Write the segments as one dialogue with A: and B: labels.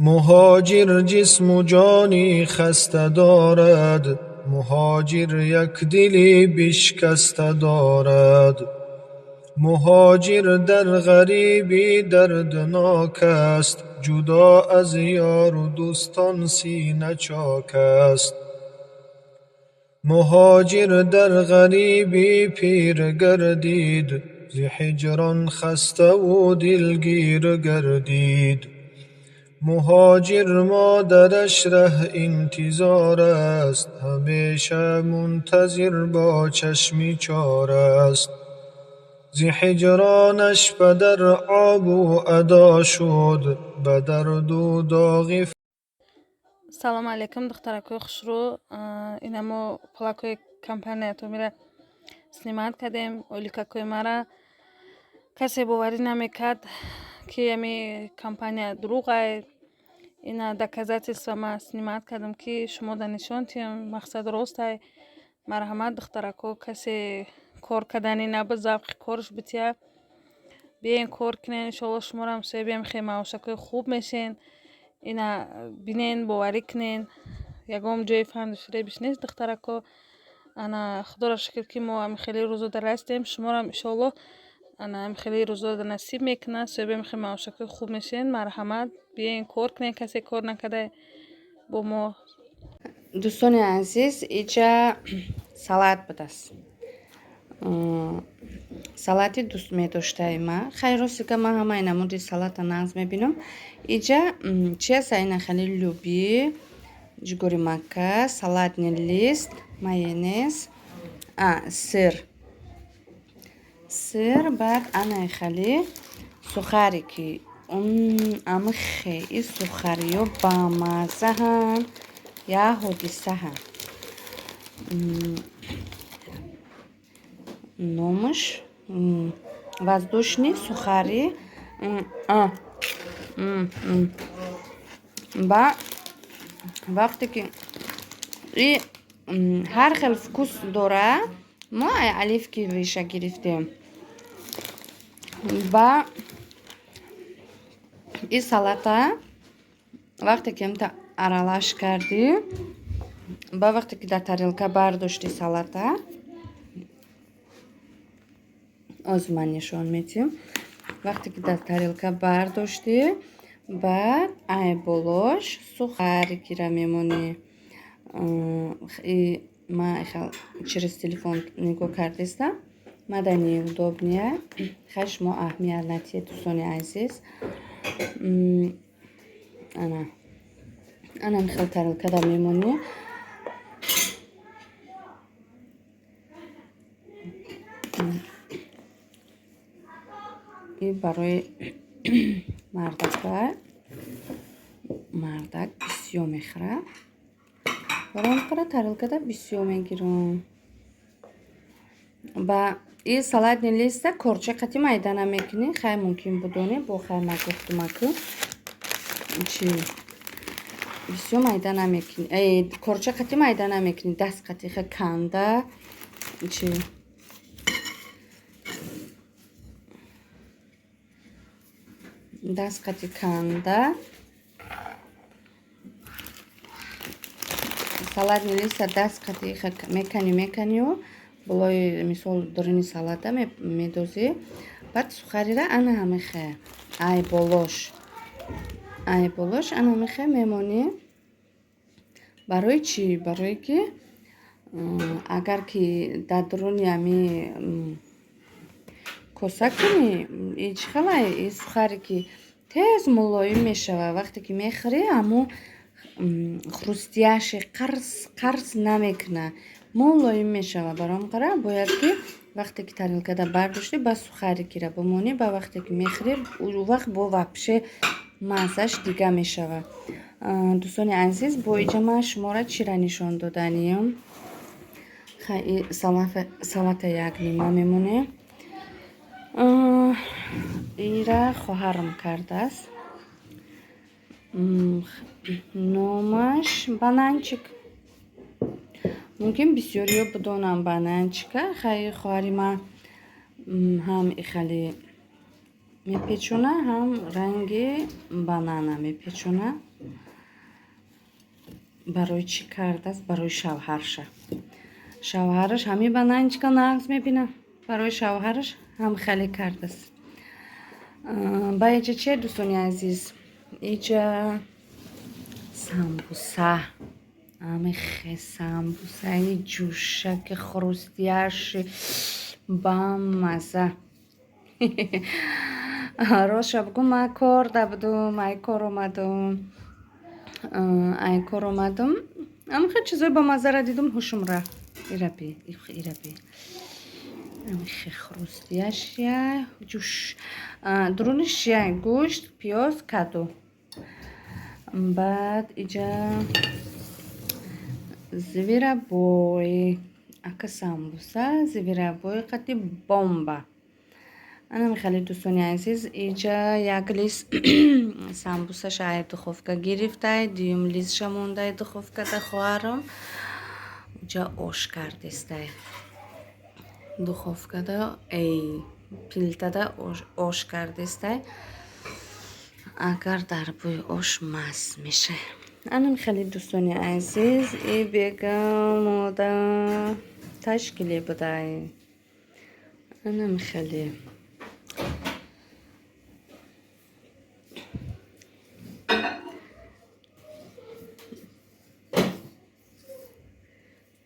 A: مهاجر جسم و جانی خسته دارد، مهاجر یک دلی بشکسته دارد. مهاجر در غریبی دردناک است، جدا از یار و دوستان سینه چاک است. مهاجر در غریبی پیر گردید، ز هجران خسته و دلگیر گردید. مهاجر مادرش ره انتظار است، همیشه منتظر با چشمی چار است. ز هجرانش پدر آب و ادا شد، به درد و داغ.
B: Салом алейкум, духтаракои хушрӯ. Ина мо плакои компания томира снимат кардем. Оликакои мара касе боварӣ намекард ки ами компания дурӯғай. Ина доказательства ма снимат кардам ки шумо да нишон тиҳем мақсад ростай. Марҳамат духтарако, касе кор кардани наба завқи корш бития. Биен кор кинен, иншолло шуморам соҳиби хе маошакои хуб мешен. Ина бинен, боварӣ кинен. Ягон ҷои фанду фиребиш нест духтарако. Ана худоро шукр ки мо ами хеле рӯзода растем. Шуморам иншолло ана ами хеле рӯзода насиб мекунад. Соҳиби хе маошакои хуб мешен. Марҳамат, биен кор кинен, касе кор накарда бо мо.
C: Дӯстони азиз, иҷа салат будааст. Салати дӯст медоштаи ма. Хайросика ма ҳама ина муди салата нағз мебинам. Иҷа чи аст? Ина хеле люби, ҷугури макка, салатни лист, майонез, сир. Сир, баъд ана хеле сухарики. Ами хеле сухариё бамаззаҳанд. Я ҳодисаҳа. Номаш воздушни сухари. Ба вақте ки и ҳар хел вкус дора, мо оливки риша гирифтем. Ба и салата вақте ки амта аралаш кардӣ, ба вақте ки дар тарелка бардошти салата, озу ман нишон медиҳам. Вақте ки дар тарелка бардошти, баъд айболош сухарикира мемонӣ. Ма через телефон нигоҳ кардестам. Мадани удобния. Хай шумо аҳамият натиҳед, дӯстони азиз. Ана михел тарелкада мемонӣ. И барои мардака. Мардак бисёр мехӯрад. Барои қара тарелкада бисёр мегирам. Ба и салатни листа корча қати майда намекунӣ. Хай мумкин будоне бо хай магуфтумаку. Чи бисёр майда намекунӣ. Корча қати майда намекунӣ. Даст қати хай канда. Чи даст қати канда. Салатни листа даст қати меканӣ. Болои мисол дурини салата медозӣ. Баъд сухарира ана ҳамихе айболош ана ҳамихе мемонӣ. Барои чӣ? Барои ки агар ки дар дуруни ами коса кунӣ, чӣ хелай сухарики тез мулоим мешавад. Вақте ки мехӯрӣ, аммо хрустияши қарс намекунад. Мулоим мешавад. Барои қара бояд ки вақте ки тарелкада бардошти, ба сухарикира бимонӣ. Ба вақте ки мехӯрӣ, у вақт бо вапше маззаш дига мешавад. Дӯстони азиз, бо иҷа ман шуморо чира нишон доданиям. Салата як нима мемонем. Ира хоҳарам кардааст. Номаш бананчик. Мумкин бисёриё бидонам бананчика. Хай хоҳари ман ҳам ихали мепечона, ҳам ранги банана мепечона. барои чӣ кардааст? Барои шавҳарша. Шавҳараш ҳами ба нанечка нағз мебинад. Барои шавҳараш ҳам хеле кардааст. Ба иҷа чие дӯстони азиз? Иҷа самбуса. Амихе самбусаи ҷӯшаки хрустяши бамаза. Роша бигӯ ман кор dabudum, ай кор омадум. Амихе чизои бамазаро дидум, ҳушум рафт. Ира бе. Амихе хрустяшия ҷӯш. Дуруниш чия? Гӯшт, пиёз, каду. Баъд иҷа звирабой. Ака самбуса, звирабой қати бомба. Анам хеле дӯстони азиз, иҷа як лист самбусаша ай духовка гирифтай, дуюм листша мондай духовкада хоҳарам. Иҷа ош кардестай. Духовкада плитада ош кардестай. Агар дар бӯи ош маст меша. Анам хеле дӯстони азиз, и бега мода ташкиле будай. Анам хеле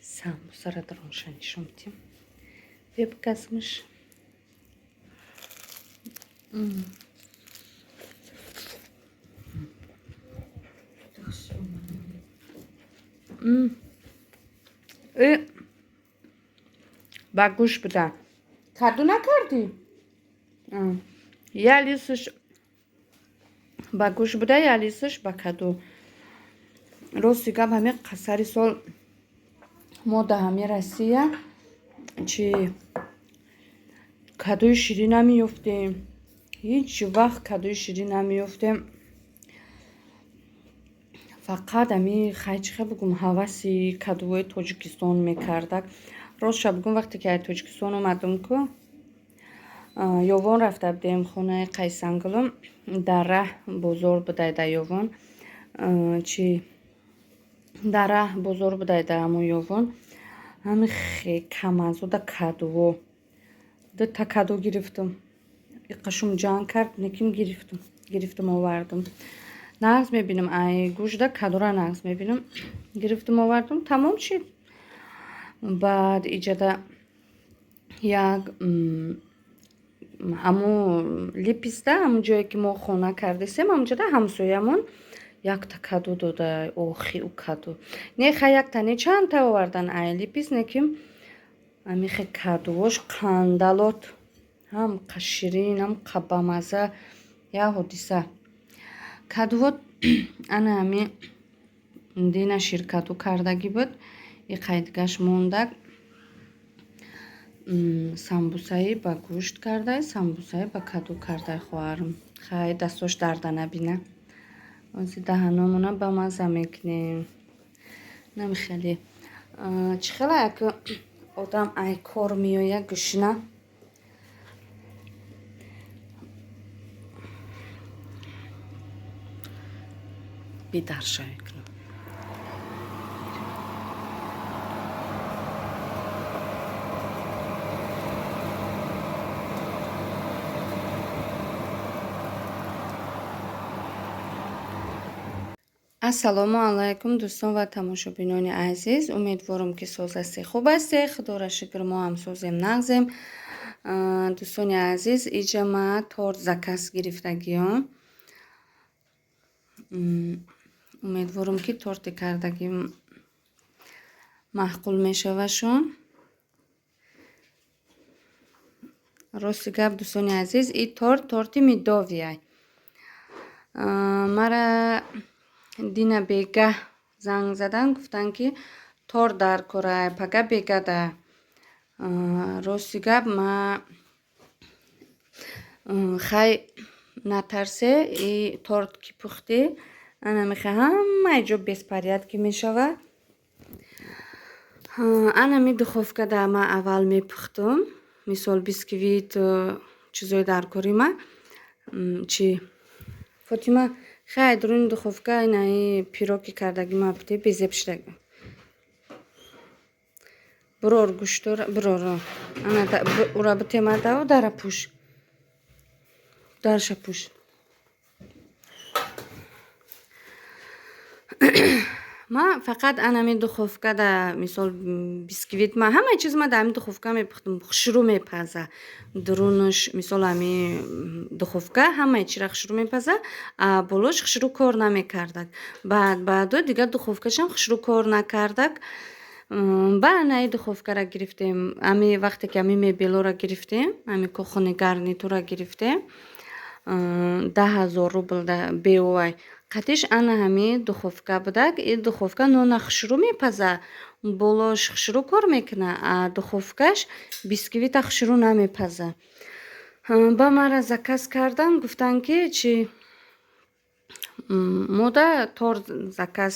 C: самбусара дроншанишомтим. Вебказмыш. Ба гӯш буда. Каду накардӣ? Я листаш ба гӯш буда, я листаш ба каду. Рости гап ҳами қасари сол мо да ҳами Россия чи кадуи ширин намеёфтем. Ҳеҷ вақт кадуи ширин намеёфтем. Фақат ами хайчиха бигӯм ҳаваси кадуҳои Тоҷикистон мекардак. Ростша бигӯм вақте ки аз Тоҷикистон омадум ку ёвон рафта будем хонаи Қайсангулум. Дар раҳ бозор будай дар ёвон. Чи дар раҳ бозор будай дар ҳамон ёвон. Ҳами хе камазода кадуҳо. Дута каду гирифтум. Иқашум ҷанг кард, неким гирифтум овардум. Нағз мебинам ай гӯшда кадура нағз мебинам. Гирифтум овардум, тамом шид. Баъд иҷада як ҳамо липиста, ҳамон ҷое ки мо хона кардесем, ҳамҷода ҳамсоямон якта каду додай. Охи у каду. Неха якта не чандта овардан ай липис, неким амихе кадуош қандалот. Ҳам қаширин, ҳам қабамаза. Я ҳодиса. Кадуот ана ҳами дина ширкату кардагӣ буд. И қайдигаш мондак. Самбусаи ба гӯшт кардай, самбусаи ба каду кардай хоҳарам. Хай дастош дарда набина. Ози даҳаномона ба маза мекунем. Нами хеле чӣ хела як одам ай кор меоя гӯшина. Бидарша мекунем. ассалому алайкум дӯстон ва тамошобинони азиз. Умедворам ки соз ҳастед, хуб ҳастед. Худора шукр, мо ҳам созем, нағзем. Дӯстони азиз, иҷа ма торт заказ гирифтагиём. Умедворам ки торти кардагим маъқул мешавашон. Рости гап дӯстони азиз, и торти медовия. Мара дина бега занг задан, гуфтан ки торт дар кора, пага бегада. Рости гап ма хай натарсе, и торт ки пухтӣ ана мехай ҳамаи ҷо беспорядки мешава. Ана ми духовкада ма аввал мепухтум. Мисол бисквит чизои дар кори ма чи Фотима хай дуруни духовка инаи пироги кардаги мабди безепшидаги бурор гуштора буроро ана ура бутемадау дара пуш дарша пуш ма фақат анами духовкада мисол бисквит ма ҳамаи чиз ма дар ами духовка мепухтам хушрӯ мепаза дурунаш мисол ами духовка ҳамаи чира хушрӯ мепаза а болош хушрӯ кор намекардак баъдо дигар духовкашам хушрӯ кор накардак ба анаи духовкара гирифтем ами вақте ки ами мебелора гирифтем ами кухонни гарнитура гирифтем 10,000 рубл беовай қатиш ана ҳами духовка будак и духовка нона хушрӯ мепаза болош хушрӯ кор мекуна а духовкаш бисквита хушрӯ намепаза ба мара заказ кардан гуфтан ки чи мода торт заказ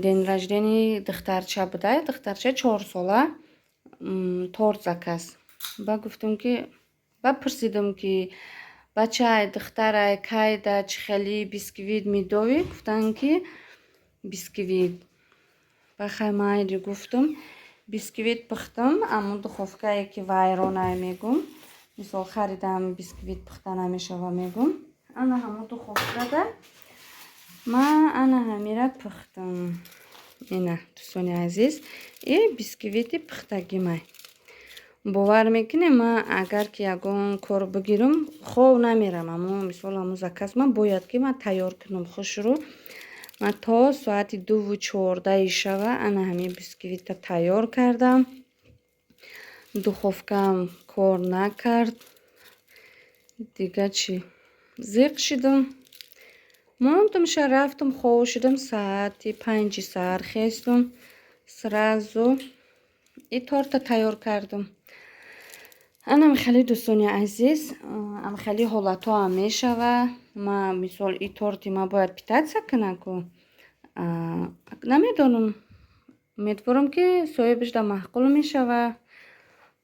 C: дени раждени духтарча буда духтарча 4 сола торт заказ ба гуфтам ки ба пурсидам ки бачаи духтарай кайда чӣ хели бисквит медовӣ гуфтанд ки бисквит ба хай майли гуфтам бисквит пухтам аммо духовкае ки вайронае мегум мисол харидам бисквит пухта намешава мегум ана ҳамо духовкада ма ана ҳамира пухтам ина дӯстони азиз и бисквити пухтаги май бовар мекунем ман агар ки ягон кор бигирам хов намерам аммо мисол аммо заказ ман бояд ки ман тайёр кунам хушрӯ ман то соати 2:14 шава ана ҳами бисквита тайёр кардам духовкаам кор накард дига чӣ зиқ шидам мондам ша рафтам хов шудам саати 5 саҳар хестам сразу и торта тайёр кардам анам хеле дӯстони азиз ам хеле ҳолатоам мешава ма мисол и торти ма бояд питатса кунам ку намедонам умедворам ки соҳибашда маъқул мешава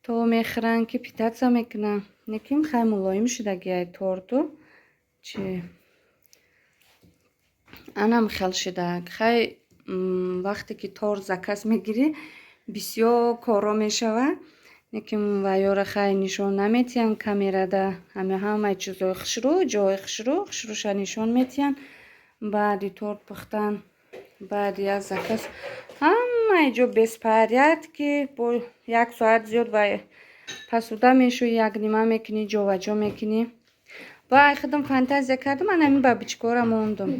C: то мехӯранд ки питатса мекунам лекин хай мулоим шудаги ай торту чи анам хел шудак хай вақте ки торт заказ мегирӣ бисёр коро мешава лекин вайёра хай нишон наметиҳанд камерада ҳамаи чизои хушрӯ ҷои хушрӯша нишон метиҳанд баъди торт пухтан баъди аз заказ ҳамаи ҷо беспорядк ки бо 1 соат зиёд ва пасуда мешӯи 1:30 мекунӣ ҷоваҷо мекунӣ ба худам фантазия кардам ан ҳамин ба бичкора мондам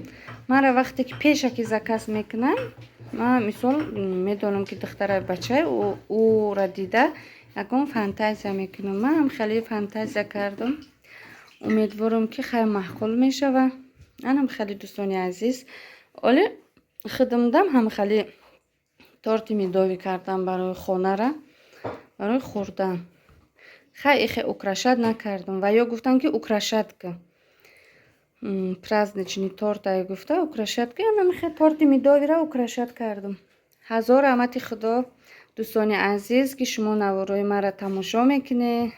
C: мара вақте ки пеша ки заказ мекунам ман мисол медонам ки духтараи бачаи ӯра дида ягон фантазия мекунам ман ҳам хеле фантазия кардам умедворам ки хай маъқул мешава анам хеле дӯстони азиз оле худамдам ҳам хеле торти медовӣ кардам барои хонара барои хӯрдан хай ихе украшат накардам ва ё гуфтан ки украшатка праздничный торт ай гуфта украшатка анам ихе торти медовира украшат кардам ҳазор раҳмати худо дӯстони азиз ки шумо наворои мара тамошо мекунед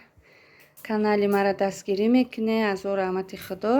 C: канали мара дастгирӣ мекунед ҳазор раҳмати худо